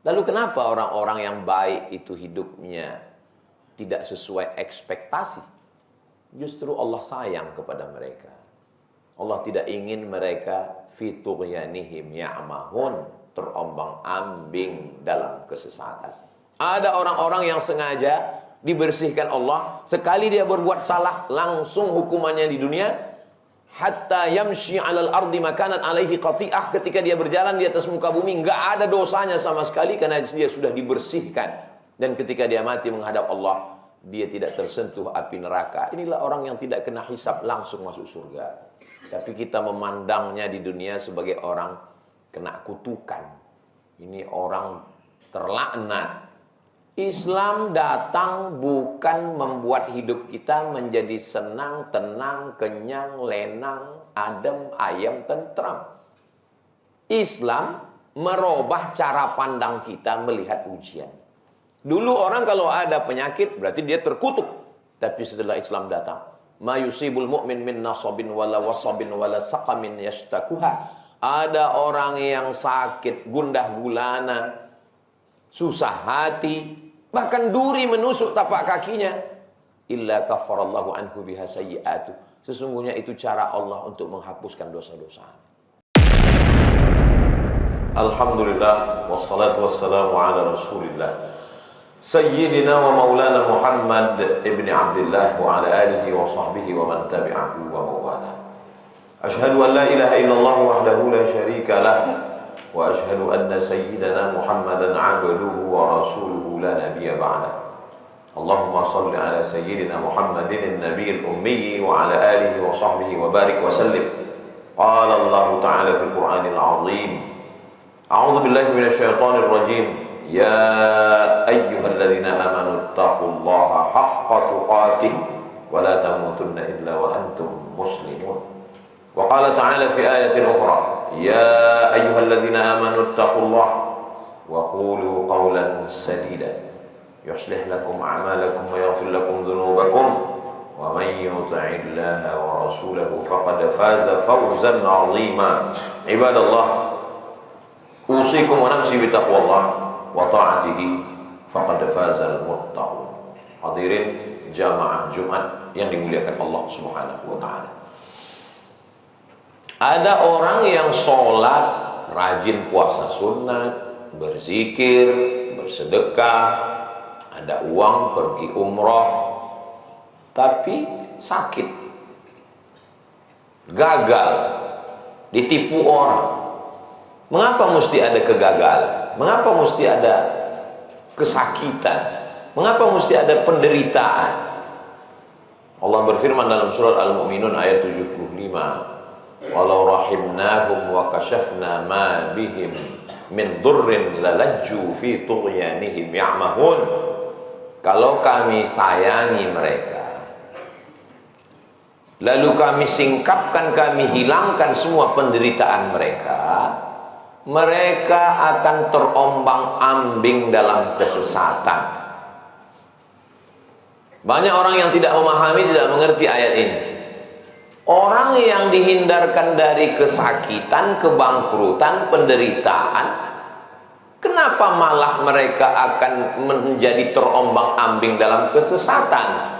Lalu kenapa orang-orang yang baik itu hidupnya tidak sesuai ekspektasi? Justru Allah sayang kepada mereka. Allah tidak ingin mereka fi tughyanihim ya'mahun, terombang-ambing dalam kesesatan. Ada orang-orang yang sengaja dibersihkan Allah, sekali dia berbuat salah langsung hukumannya di dunia, hatta yamshi 'alal ardi makanat 'alaihi qati'ah, ketika dia berjalan di atas muka bumi enggak ada dosanya sama sekali karena dia sudah dibersihkan, dan ketika dia mati menghadap Allah dia tidak tersentuh api neraka. Inilah orang yang tidak kena hisab langsung masuk surga. Tapi kita memandangnya di dunia sebagai orang kena kutukan. Ini orang terlaknat. Islam datang bukan membuat hidup kita menjadi senang, tenang, kenyang, lenang, adem, ayem, tentram. Islam merubah cara pandang kita melihat ujian. Dulu orang kalau ada penyakit berarti dia terkutuk. Tapi setelah Islam datang, ma yusibul mu'min min nasabin wala wasabin wala saqamin yashtakuha. Ada orang yang sakit, gundah gulana, susah hati, bahkan duri menusuk tapak kakinya, illa kafarallahu anhu biha sayyi'atu. Sesungguhnya itu cara Allah untuk menghapuskan dosa-dosa. Alhamdulillah wassalatu wassalamu ala Rasulillah Sayyidina wa maulana Muhammad ibn Abdullah wa ala alihi wa sahbihi wa man tabi'ahu wa mawala. Ashhadu an la ilaha illallah wahdahu la syarika lah wa ashhadu anna sayyidana Muhammadan abduhu wa rasuluhu la nabiyya ba'dah. Allahumma salli ala sayyidina Muhammadin an-nabiyil ummi wa ala alihi wa sahbihi wa barik wa sallim. Qala Allah ta'ala fil Qur'anil 'azim. A'udzu billahi minasy syaithanir rajim. Ya ayyuhalladzina amanu taqullaha haqqa tuqatih wa la tamutunna illa wa antum muslimun. Wa qala ta'ala fi ayatin ukhra, ya ayyuhalladzina amanu taqullaha wa qulu qawlan sadida yuslih lakum a'malakum wa yaghfir lakum dhunubakum wa man yuti'illaha wa rasulahu faqad faza fawzan 'azima. Ibadallah, usikum wa nafsi bi taqwallah wa ta'atihi faqad fazal muttaqun. Hadirin jamaah Jumat yang dimuliakan Allah Subhanahu wa taala. Ada orang yang sholat, rajin puasa sunat, berzikir, bersedekah, ada uang pergi umroh, tapi sakit, gagal, ditipu orang. Mengapa mesti ada kegagalan? Mengapa mesti ada kesakitan? Mengapa mesti ada penderitaan? Allah berfirman dalam surat Al-Mu'minun ayat 75, walau rahimnahum wa kashafna ma bihim min durrin lalajju fi tughyanihim ya'mahun. Kalau kami sayangi mereka, lalu kami singkapkan, kami hilangkan semua penderitaan mereka, mereka akan terombang-ambing dalam kesesatan. Banyak orang yang tidak memahami, tidak mengerti ayat ini. Orang yang dihindarkan dari kesakitan, kebangkrutan, penderitaan, kenapa malah mereka akan menjadi terombang-ambing dalam kesesatan?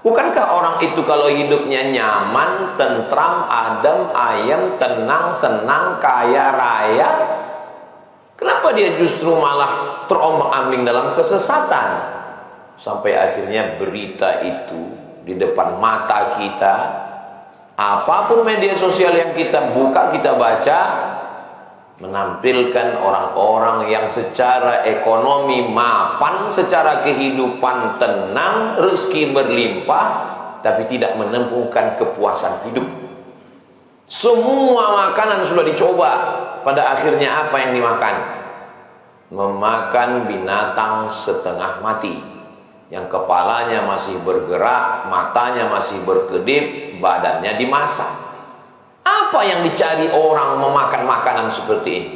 Bukankah orang itu kalau hidupnya nyaman, tentram, adem, ayem, tenang, senang, kaya raya, kenapa dia justru malah terombang-ambing dalam kesesatan? Sampai akhirnya berita itu di depan mata kita, apapun media sosial yang kita buka, kita baca, menampilkan orang-orang yang secara ekonomi mapan, secara kehidupan tenang, rezeki berlimpah, tapi tidak menemukan kepuasan hidup. Semua makanan sudah dicoba, pada akhirnya apa yang dimakan? Memakan binatang setengah mati, yang kepalanya masih bergerak, matanya masih berkedip, badannya dimasak. Apa yang dicari orang memakan makanan seperti ini?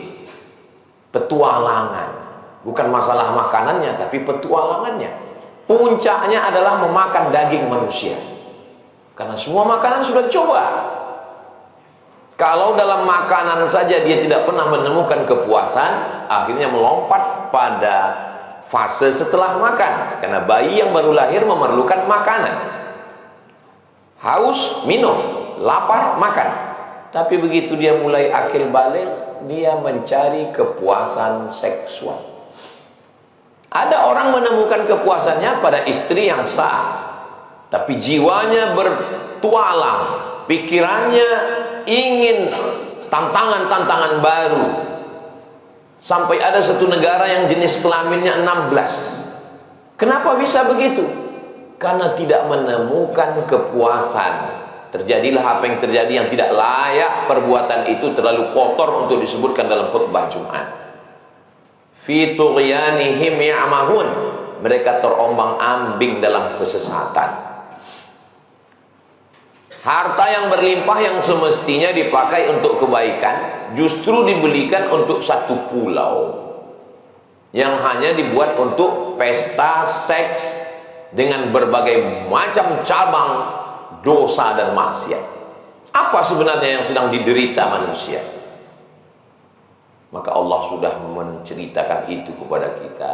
Petualangan. Bukan masalah makanannya, tapi petualangannya. Puncaknya adalah memakan daging manusia. Karena semua makanan sudah dicoba. Kalau dalam makanan saja dia tidak pernah menemukan kepuasan, akhirnya melompat pada fase setelah makan. Karena bayi yang baru lahir memerlukan makanan. Haus, minum. Lapar, makan. Tapi begitu dia mulai akil balik, dia mencari kepuasan seksual. Ada orang menemukan kepuasannya pada istri yang sah, tapi jiwanya bertualang, pikirannya ingin tantangan-tantangan baru. Sampai ada satu negara yang jenis kelaminnya 16. Kenapa bisa begitu? Karena tidak menemukan kepuasan. Terjadilah apa yang terjadi yang tidak layak. Perbuatan itu terlalu kotor untuk disebutkan dalam khutbah Jumat. Fi tughyanihim ya'mahun. Mereka terombang-ambing dalam kesesatan. Harta yang berlimpah yang semestinya dipakai untuk kebaikan justru dibelikan untuk satu pulau yang hanya dibuat untuk pesta seks dengan berbagai macam cabang dosa dan maksiat. Apa sebenarnya yang sedang diderita manusia? Maka Allah sudah menceritakan itu kepada kita.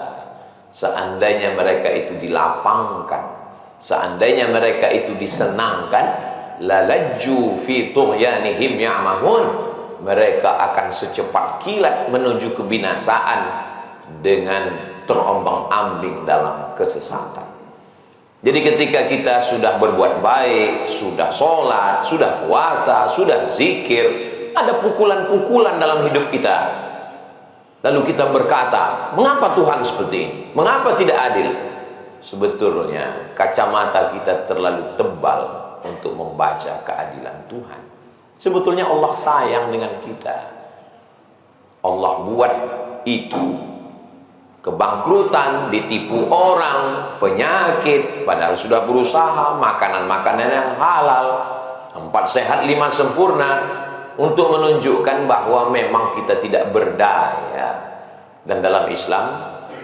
Seandainya mereka itu dilapangkan, seandainya mereka itu disenangkan, lalajju fi tughyanihim ya'mahun, mereka akan secepat kilat menuju kebinasaan dengan terombang-ambing dalam kesesatan. Jadi ketika kita sudah berbuat baik, sudah sholat, sudah puasa, sudah zikir, ada pukulan-pukulan dalam hidup kita. Lalu kita berkata, mengapa Tuhan seperti ini? Mengapa tidak adil? Sebetulnya kacamata kita terlalu tebal untuk membaca keadilan Tuhan. Sebetulnya Allah sayang dengan kita. Allah buat itu. Kebangkrutan, ditipu orang, penyakit, padahal sudah berusaha, makanan-makanan yang halal, 4 sehat 5 sempurna, untuk menunjukkan bahwa memang kita tidak berdaya. Dan dalam Islam,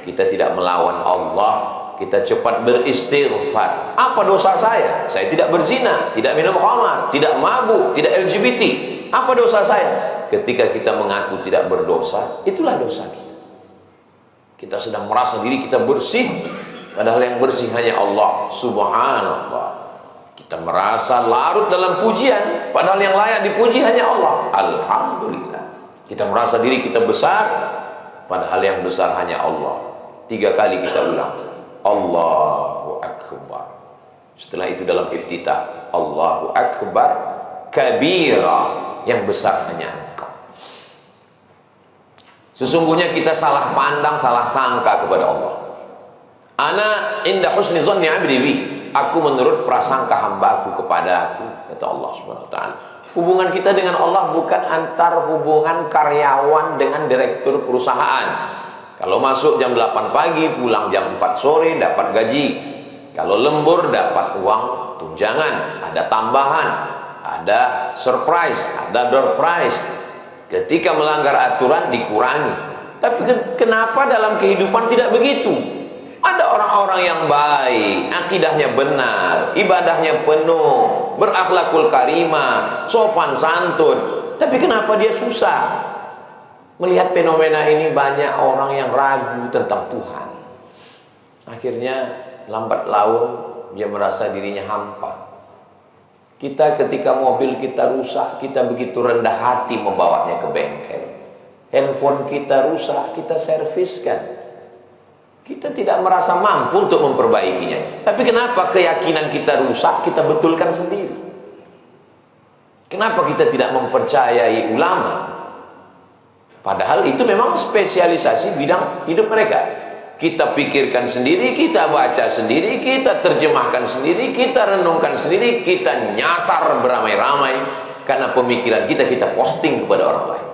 kita tidak melawan Allah, kita cepat beristighfar. Apa dosa saya? Saya tidak berzina, tidak minum khamar, tidak mabuk, tidak LGBT. Apa dosa saya? Ketika kita mengaku tidak berdosa, itulah dosa kita. Kita sedang merasa diri kita bersih, padahal yang bersih hanya Allah. Subhanallah. Kita merasa larut dalam pujian, padahal yang layak dipuji hanya Allah. Alhamdulillah. Kita merasa diri kita besar, padahal yang besar hanya Allah. 3 kali kita ulang, Allahu Akbar. Setelah itu dalam iftitah, Allahu Akbar kabira, yang besar hanya Engkau. Sesungguhnya kita salah pandang, salah sangka kepada Allah. Ana inda husni zanni 'abdi bi. Aku menurut prasangka hambaku kepada aku, kata Allah Subhanahu wa taala. Hubungan kita dengan Allah bukan antar hubungan karyawan dengan direktur perusahaan. Kalau masuk jam 8 pagi, pulang jam 4 sore, dapat gaji. Kalau lembur, dapat uang tunjangan, ada tambahan, ada surprise, ada door prize. Ketika melanggar aturan dikurangi. Tapi kenapa dalam kehidupan tidak begitu? Ada orang-orang yang baik, akidahnya benar, ibadahnya penuh, berakhlakul karimah, sopan santun. Tapi kenapa dia susah? Melihat fenomena ini, banyak orang yang ragu tentang Tuhan. Akhirnya lambat laun dia merasa dirinya hampa. Kita ketika mobil kita rusak, kita begitu rendah hati membawanya ke bengkel. Handphone kita rusak, kita serviskan. Kita tidak merasa mampu untuk memperbaikinya. Tapi kenapa keyakinan kita rusak, kita betulkan sendiri? Kenapa kita tidak mempercayai ulama? Padahal itu memang spesialisasi bidang hidup mereka. Kita pikirkan sendiri, kita baca sendiri, kita terjemahkan sendiri, kita renungkan sendiri, kita nyasar beramai-ramai karena pemikiran kita posting kepada orang lain.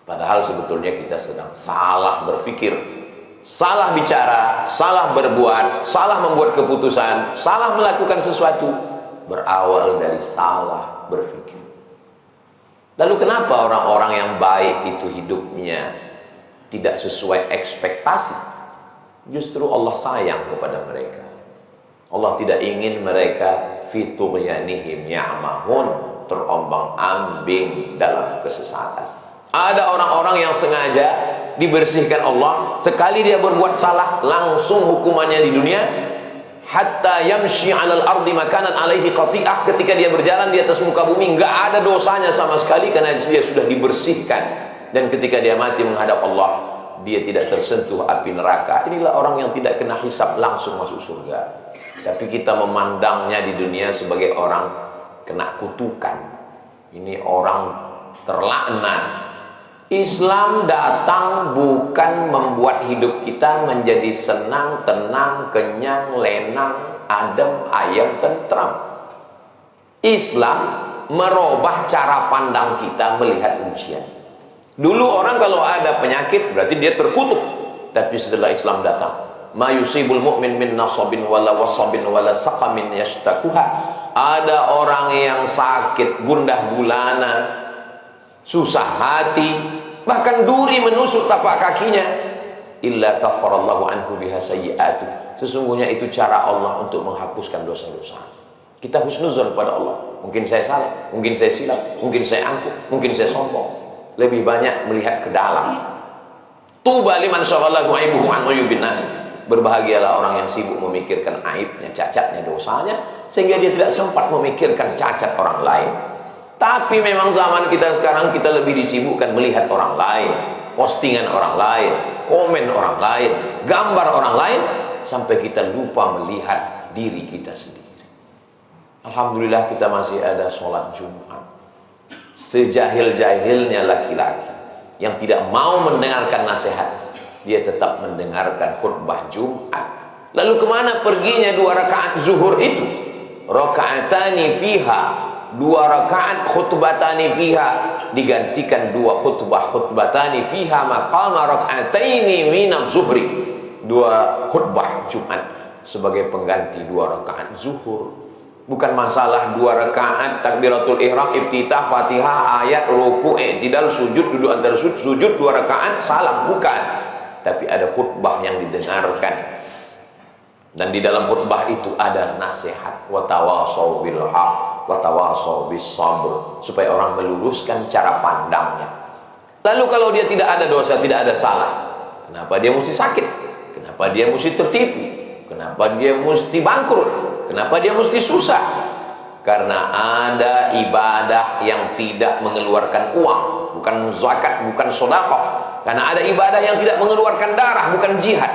Padahal sebetulnya kita sedang salah berpikir, salah bicara, salah berbuat, salah membuat keputusan, salah melakukan sesuatu, berawal dari salah berpikir. Lalu kenapa orang-orang yang baik itu hidupnya tidak sesuai ekspektasi? Justru Allah sayang kepada mereka. Allah tidak ingin mereka fi tughyanihim ya'mahun, terombang-ambing dalam kesesatan. Ada orang-orang yang sengaja dibersihkan Allah, sekali dia berbuat salah langsung hukumannya di dunia, hatta yamshi 'alal ardi makanan 'alaihi qati'ah, ketika dia berjalan di atas muka bumi nggak ada dosanya sama sekali karena dia sudah dibersihkan, dan ketika dia mati menghadap Allah dia tidak tersentuh api neraka. Inilah orang yang tidak kena hisab langsung masuk surga. Tapi kita memandangnya di dunia sebagai orang kena kutukan, ini orang terlaknat. Islam datang bukan membuat hidup kita menjadi senang, tenang, kenyang, lenang, adem, ayem, tentram. Islam merubah cara pandang kita melihat ujian. Dulu orang kalau ada penyakit berarti dia terkutuk, tapi setelah Islam datang, ma yusibul mu'min min nasabin wala wasabin wala saqamin yashtakuha. Ada orang yang sakit, gundah gulana, susah hati, bahkan duri menusuk tapak kakinya, illa kafarallahu anhu biha sayyi'atu. Sesungguhnya itu cara Allah untuk menghapuskan dosa-dosa. Kita husnuzon pada Allah. Mungkin saya salah, mungkin saya silap, mungkin saya angkuh, mungkin saya sombong. Lebih banyak melihat ke dalam. Tuba liman syaghalahu aibuhu an uyubin nas. Berbahagialah orang yang sibuk memikirkan aibnya, cacatnya, dosanya, sehingga dia tidak sempat memikirkan cacat orang lain. Tapi memang zaman kita sekarang kita lebih disibukkan melihat orang lain, postingan orang lain, komen orang lain, gambar orang lain, sampai kita lupa melihat diri kita sendiri. Alhamdulillah kita masih ada sholat Jumat. Sejahil-jahilnya laki-laki yang tidak mau mendengarkan nasihat, dia tetap mendengarkan khutbah Jumat. Lalu kemana perginya 2 rakaat zuhur itu? Rakaatani fiha, 2 rakaat khutbatani fiha, digantikan 2 khutbah khutbatani fiha maqama rakaataini minaz zuhri. 2 khutbah Jumat sebagai pengganti 2 rakaat zuhur. Bukan masalah 2 rakaat takbiratul ihram, iftitah, fatihah, ayat, ruku, i'tidal, sujud, duduk antara sujud 2 rakaat, salam, bukan. Tapi ada khutbah yang didengarkan, dan di dalam khutbah itu ada nasihat, wa tawashaw bil haq wa tawashaw bis sabr, supaya orang meluruskan cara pandangnya. Lalu kalau dia tidak ada dosa, tidak ada salah, kenapa dia mesti sakit? Kenapa dia mesti tertipu? Kenapa dia mesti bangkrut? Kenapa dia mesti susah? Karena ada ibadah yang tidak mengeluarkan uang, bukan zakat, bukan sedekah. Karena ada ibadah yang tidak mengeluarkan darah, bukan jihad.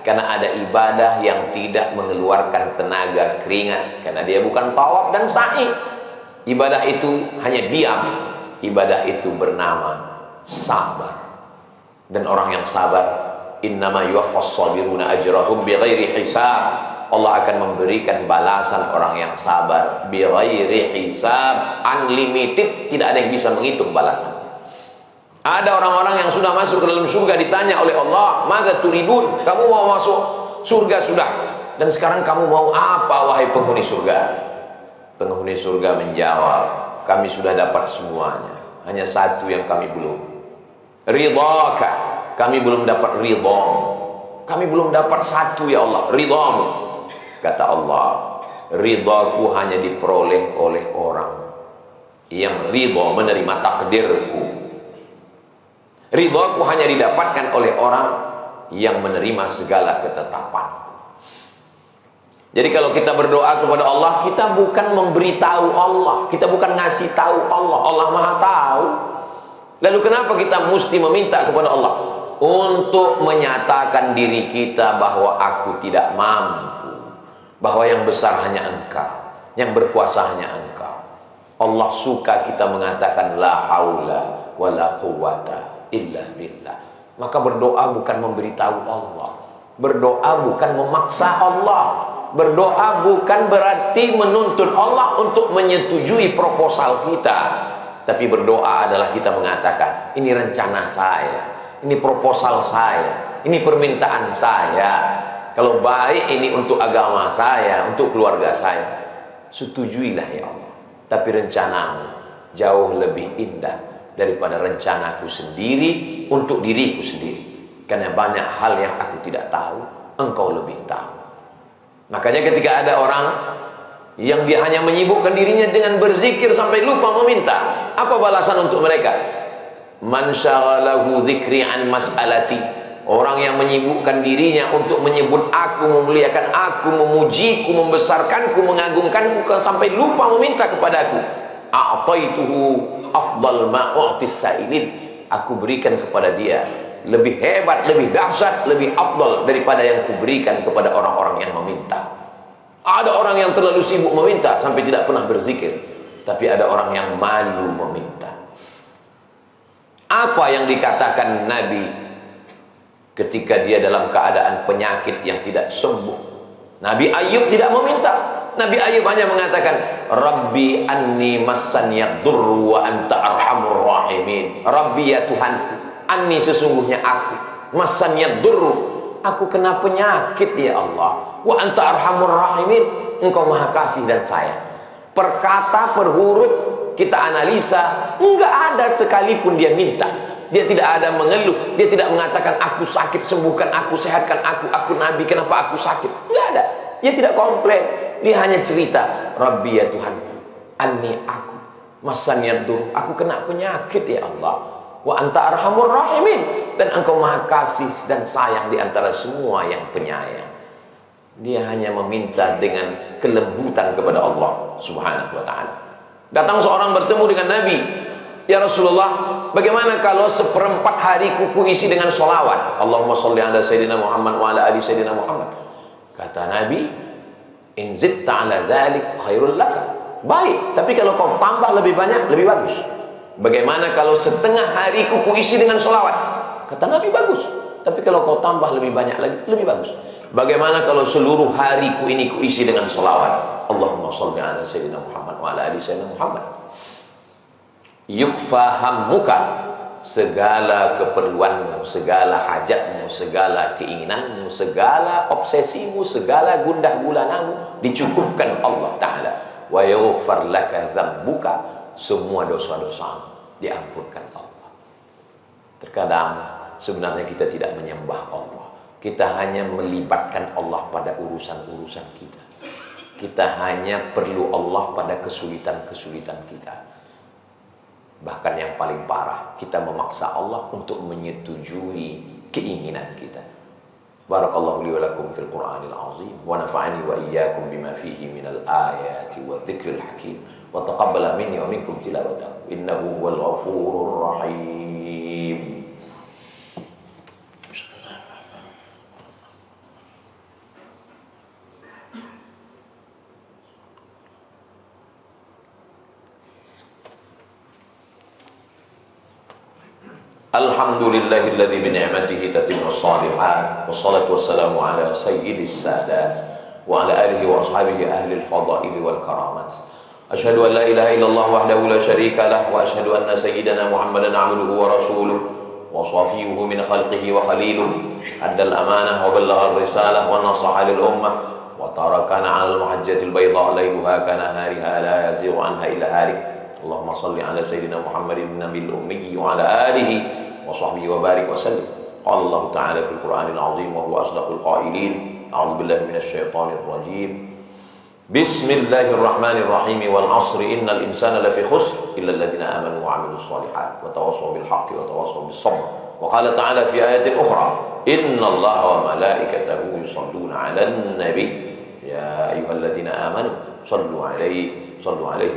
Karena ada ibadah yang tidak mengeluarkan tenaga, keringat, karena dia bukan tawaf dan sa'i. Ibadah itu hanya diam. Ibadah itu bernama sabar. Dan orang yang sabar, innama yuwaffas sabiruna ajrahum bighairi hisab. Allah akan memberikan balasan orang yang sabar bighairi hisab, unlimited, tidak ada yang bisa menghitung balasan. Ada orang-orang yang sudah masuk ke dalam surga ditanya oleh Allah, "Madza turidun?" Kamu mau masuk surga sudah, dan sekarang kamu mau apa wahai penghuni surga? Penghuni surga menjawab, "Kami sudah dapat semuanya, hanya satu yang kami belum. Ridhaka, kami belum dapat ridhamu. Kami belum dapat satu ya Allah, ridhamu." Kata Allah, ridhaku hanya diperoleh oleh orang yang ridha menerima takdirku. Ridhaku hanya didapatkan oleh orang yang menerima segala ketetapanku. Jadi kalau kita berdoa kepada Allah, kita bukan memberitahu Allah, kita bukan ngasih tahu Allah, Allah Maha tahu. Lalu kenapa kita mesti meminta kepada Allah? Untuk menyatakan diri kita bahwa aku tidak mampu, bahwa yang besar hanya Engkau, yang berkuasa hanya Engkau. Allah suka kita mengatakan la haula wa la quwata illa billah. Maka berdoa bukan memberitahu Allah, berdoa bukan memaksa Allah, berdoa bukan berarti menuntut Allah untuk menyetujui proposal kita. Tapi berdoa adalah kita mengatakan, ini rencana saya, ini proposal saya, ini permintaan saya. Kalau baik ini untuk agama saya, untuk keluarga saya, setujuilah ya Allah. Tapi rencanamu jauh lebih indah daripada rencanaku sendiri untuk diriku sendiri. Karena banyak hal yang aku tidak tahu, Engkau lebih tahu. Makanya ketika ada orang yang dia hanya menyibukkan dirinya dengan berzikir sampai lupa meminta. Apa balasan untuk mereka? Man syaghalahu dzikri an mas'alati, orang yang menyibukkan dirinya untuk menyebut aku, memuliakan aku, memujiku, membesarkanku, mengagungkanku sampai lupa meminta kepadaku. A'taituhu afdal ma u'tis sa'ilin, aku berikan kepada dia lebih hebat, lebih dahsyat, lebih afdal daripada yang kuberikan kepada orang-orang yang meminta. Ada orang yang terlalu sibuk meminta sampai tidak pernah berzikir, tapi ada orang yang malu meminta. Apa yang dikatakan Nabi ketika dia dalam keadaan penyakit yang tidak sembuh? Nabi Ayub tidak meminta. Nabi Ayub hanya mengatakan, Rabbi anni massaniyad durru wa anta arhamur rahimin. Rabbi, ya Tuhanku, anni, sesungguhnya aku, massaniyad durru, aku kena penyakit ya Allah, wa anta arhamur rahimin, engkau maha kasih dan sayang. Per kata, per huruf kita analisa, enggak ada sekalipun dia minta. Dia tidak ada mengeluh, dia tidak mengatakan aku sakit, sembuhkan aku, sehatkan aku Nabi, kenapa aku sakit? Enggak ada. Dia tidak komplain, dia hanya cerita, Rabbi, ya Tuhanku, anni, aku, massaniyad dur, aku kena penyakit ya Allah, wa anta arhamur rahimin, dan engkau maha kasih dan sayang di antara semua yang penyayang. Dia hanya meminta dengan kelembutan kepada Allah subhanahu wa ta'ala. Datang seorang bertemu dengan Nabi, ya Rasulullah, bagaimana kalau seperempat hari kuku isi dengan sholawat, Allahumma sholli ala Sayyidina Muhammad wa ala ali Sayyidina Muhammad. Kata Nabi, in zitta ala dhalik khairul laka, baik, tapi kalau kau tambah lebih banyak, lebih bagus. Bagaimana kalau setengah hari kuku isi dengan sholawat? Kata Nabi, bagus, tapi kalau kau tambah lebih banyak lagi, lebih bagus. Bagaimana kalau seluruh hariku ini kuisi dengan sholawat, Allahumma sholli ala Sayyidina Muhammad wa ala ali Sayyidina Muhammad. Yukfa hammuka, segala keperluanmu, segala hajatmu, segala keinginanmu, segala obsesimu, segala gundah gulanamu dicukupkan Allah Ta'ala. Wa yughfar laka dzambuka, semua dosa-dosamu diampunkan Allah. Terkadang sebenarnya kita tidak menyembah Allah, kita hanya melibatkan Allah pada urusan-urusan kita. Kita hanya perlu Allah pada kesulitan-kesulitan kita. Bahkan yang paling parah, kita memaksa Allah untuk menyetujui keinginan kita. Barakallahu li wa lakum fil Qur'anil azim, wa nafa'ani wa iyyakum bima fihi minal ayati wa dzikril hakim, wa taqabbala minni wa minkum tilawatahu, innahu huwal ghafurur rahim. Alhamdulillahilladzi bi ni'matihi tatimmus shalihat, wassalatu wassalamu ala sayyidis sadat wa ala alihi wa ashabihi ahli al-fadaili wal karamat. Asyhadu an la ilaha illallah wahdahu la syarika lah, wa asyhadu anna sayyidana Muhammadan 'abduhu wa rasuluh wa shafiyuhu min khalqihi wa khaliluh, addal amanah wa ballagha ar-risalah wa nasaha lil ummah wa tarakana 'alal mahajjatil bayda layluha kana hariha la yazighu anha illa halik. Allahumma shalli ala sayyidina Muhammadin nabil ummi wa ala alihi wa sahbihi wa barik wa sallim. Qala Allah Ta'ala fil Qur'anil azim wa huwa asdaqul qailin. A'udzu billahi minasy syaithanir rajim. Bismillahirrahmanirrahim. Wal 'ashri innal insana lafi khusr illa alladziina amanu wa 'amilus shalihat wa tawassaw bil haqqi wa tawassaw bis sabr. Wa qala ta'ala fi ayatin ukhra, innallaha wa malaikatahu yusholluna 'alan nabi ya ayyuhalladzina amanu shallu 'alaihi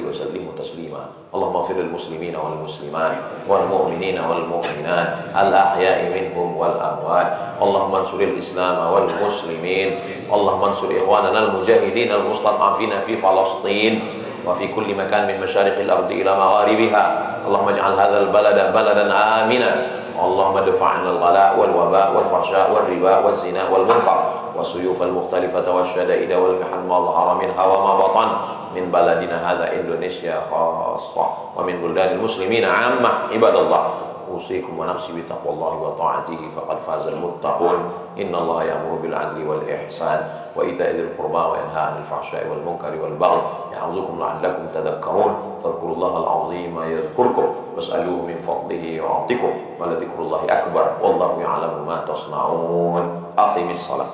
wa sallimu taslima. Allahumma ighfir lil muslimina wal muslimat wal mu'minina wal mu'minat al ahya'i minhum wal amwat. Allahumma ansuril islam wal muslimin. Allahumma ansur ikhwanana al mujahidin al mustad'afina fi Falastin wa fi kulli makan min masyariqil ardi ila magharibiha. Allahumma ij'al hadzal balada baladan amina. Allahumma dafa'na al ghala wal waba wal fahsya wal riba wal zina wal munkar wasuyuf al mukhtalifata wasyada'ida wal mihan ma dhahara minha wa ma batan min baladina hadha Indonesia khassa wa min buldanil muslimina ammah. Ibadallah, usikum wa nafsi bi taqwallahi wa ta'atihi faqad fazal muttaqun. Innallaha ya'muru bil 'adli wal ihsan wa ita'i dzil qurba wa yanha 'anil fahsya'i wal munkari wal baghi ya'udzukum la'allakum tadhakkarun. Fadhkurullahal 'azima yadhkurkum was'aluhu min fadlihi yu'tikum wa la dzikrullahi akbar wallahu ya'lamu ma tasna'un. Aqimis shalah.